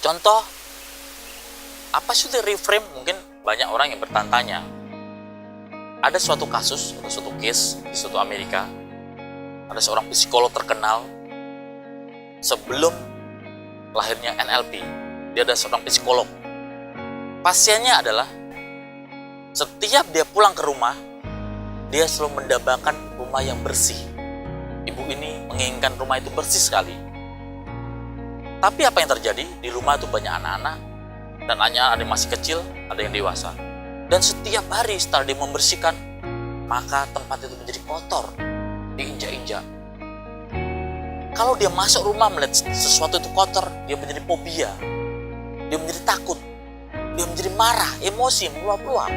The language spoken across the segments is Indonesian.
Contoh, apa sih itu reframe? Mungkin banyak orang yang bertanya. Ada suatu kasus atau suatu case di suatu Amerika, ada seorang psikolog terkenal sebelum lahirnya NLP. Dia ada seorang psikolog. Pasiennya adalah setiap dia pulang ke rumah, dia selalu mendambakan rumah yang bersih. Ibu ini menginginkan rumah itu bersih sekali. Tapi apa yang terjadi? Di rumah itu banyak anak-anak, dan hanya ada yang masih kecil, ada yang dewasa. Dan setiap hari setelah dia membersihkan, maka tempat itu menjadi kotor, diinjak-injak. Kalau dia masuk rumah melihat sesuatu itu kotor, dia menjadi fobia, dia menjadi takut, dia menjadi marah, emosi, meluap-luap.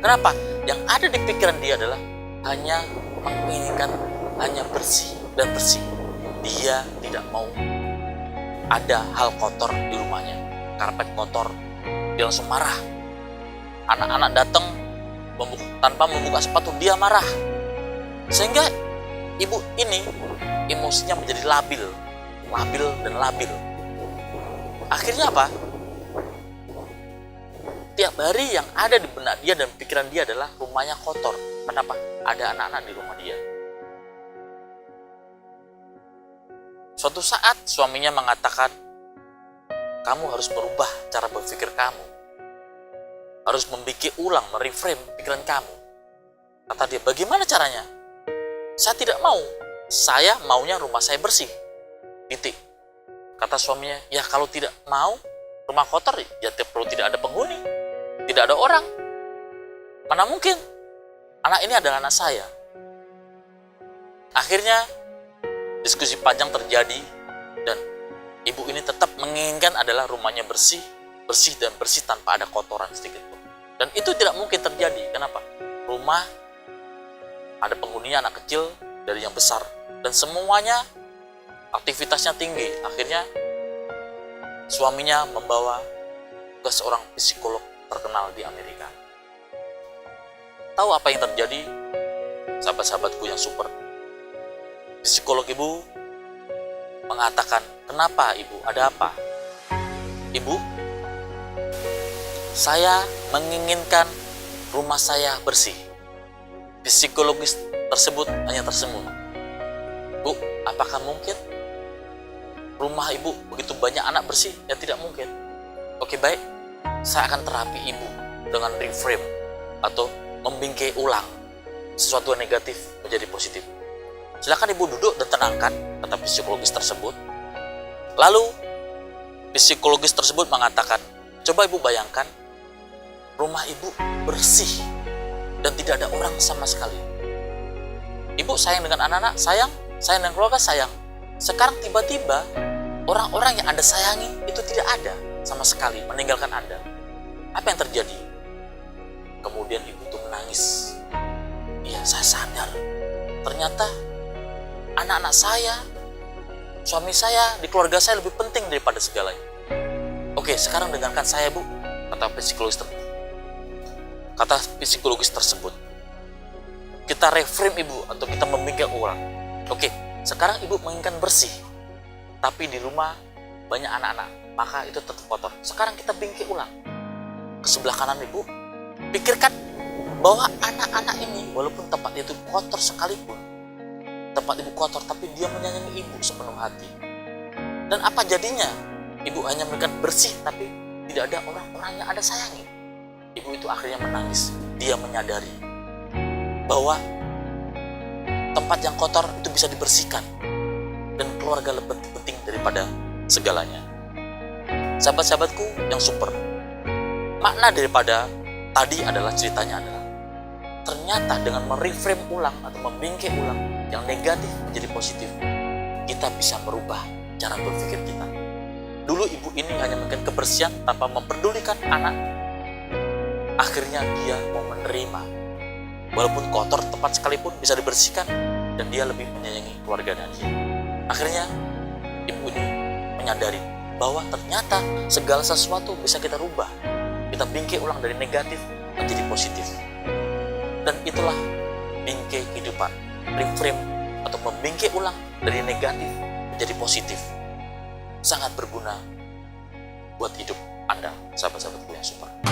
Kenapa? Yang ada di pikiran dia adalah hanya menginginkan hanya bersih dan bersih. Dia tidak mau ada hal kotor di rumahnya, karpet kotor, dia langsung marah. Anak-anak datang tanpa membuka sepatu, dia marah. Sehingga ibu ini emosinya menjadi labil dan labil. Akhirnya apa? Tiap hari yang ada di benak dia dan pikiran dia adalah rumahnya kotor. Kenapa? Ada anak-anak di rumah dia. Suatu saat suaminya mengatakan, kamu harus berubah cara berpikir kamu. Harus memikir ulang, mereframe pikiran kamu. Kata dia, bagaimana caranya? Saya tidak mau. Saya maunya rumah saya bersih. Titik. Kata suaminya, ya kalau tidak mau rumah kotor, ya perlu tidak ada penghuni. Tidak ada orang. Mana mungkin? Anak ini adalah anak saya. Akhirnya diskusi panjang terjadi dan ibu ini tetap menginginkan adalah rumahnya bersih dan bersih tanpa ada kotoran sedikit pun. Dan itu tidak mungkin terjadi. Kenapa? Rumah ada penghuninya anak kecil dari yang besar dan semuanya aktivitasnya tinggi. Akhirnya suaminya membawa ke seorang psikolog terkenal di Amerika. Tahu apa yang terjadi? Sahabat-sahabatku yang super. Psikolog ibu mengatakan, kenapa ibu? Ada apa? Ibu, saya menginginkan rumah saya bersih. Psikologis tersebut hanya tersenyum. Bu, apakah mungkin rumah ibu begitu banyak anak bersih? Ya tidak mungkin. Oke baik, saya akan terapi ibu dengan reframe atau membingkai ulang sesuatu yang negatif menjadi positif. Silakan ibu duduk dan tenangkan, kata psikologis tersebut. Lalu psikologis tersebut mengatakan, coba ibu bayangkan rumah ibu bersih dan tidak ada orang sama sekali. Ibu sayang dengan anak-anak, sayang dengan keluarga, sayang. Sekarang tiba-tiba orang-orang yang Anda sayangi itu tidak ada sama sekali, meninggalkan Anda. Apa yang terjadi? Kemudian ibu itu menangis. Iya, saya sadar. Ternyata anak-anak saya, suami saya, di keluarga saya lebih penting daripada segalanya. Oke, sekarang dengarkan saya, Bu, kata psikologis tersebut. Kita reframe ibu atau kita memikir ulang. Oke, sekarang ibu menginginkan bersih, tapi di rumah banyak anak-anak, maka itu tetap kotor. Sekarang kita bingkai ulang. Ke sebelah kanan ibu, pikirkan bahwa anak-anak ini, walaupun tempat itu kotor sekalipun, tempat ibu kotor, tapi dia menyayangi ibu sepenuh hati. Dan apa jadinya? Ibu hanya menginginkan bersih, tapi tidak ada orang-orang yang Anda sayangi. Ibu itu akhirnya menangis. Dia menyadari bahwa tempat yang kotor itu bisa dibersihkan. Dan keluarga lebih penting daripada segalanya. Sahabat-sahabatku yang super, makna daripada tadi adalah ceritanya adalah ternyata dengan mereframe ulang atau membingkai ulang yang negatif menjadi positif, kita bisa merubah cara berpikir kita. Dulu ibu ini hanya mungkin kebersihan tanpa memperdulikan anak. Akhirnya dia mau menerima. Walaupun kotor tempat sekalipun bisa dibersihkan dan dia lebih menyayangi keluarganya dia. Akhirnya ibu ini menyadari bahwa ternyata segala sesuatu bisa kita rubah. Kita bingkai ulang dari negatif menjadi positif. Dan itulah bingkai kehidupan. Reframe atau membingkai ulang dari negatif menjadi positif. Sangat berguna buat hidup Anda, sahabat-sahabatku yang super.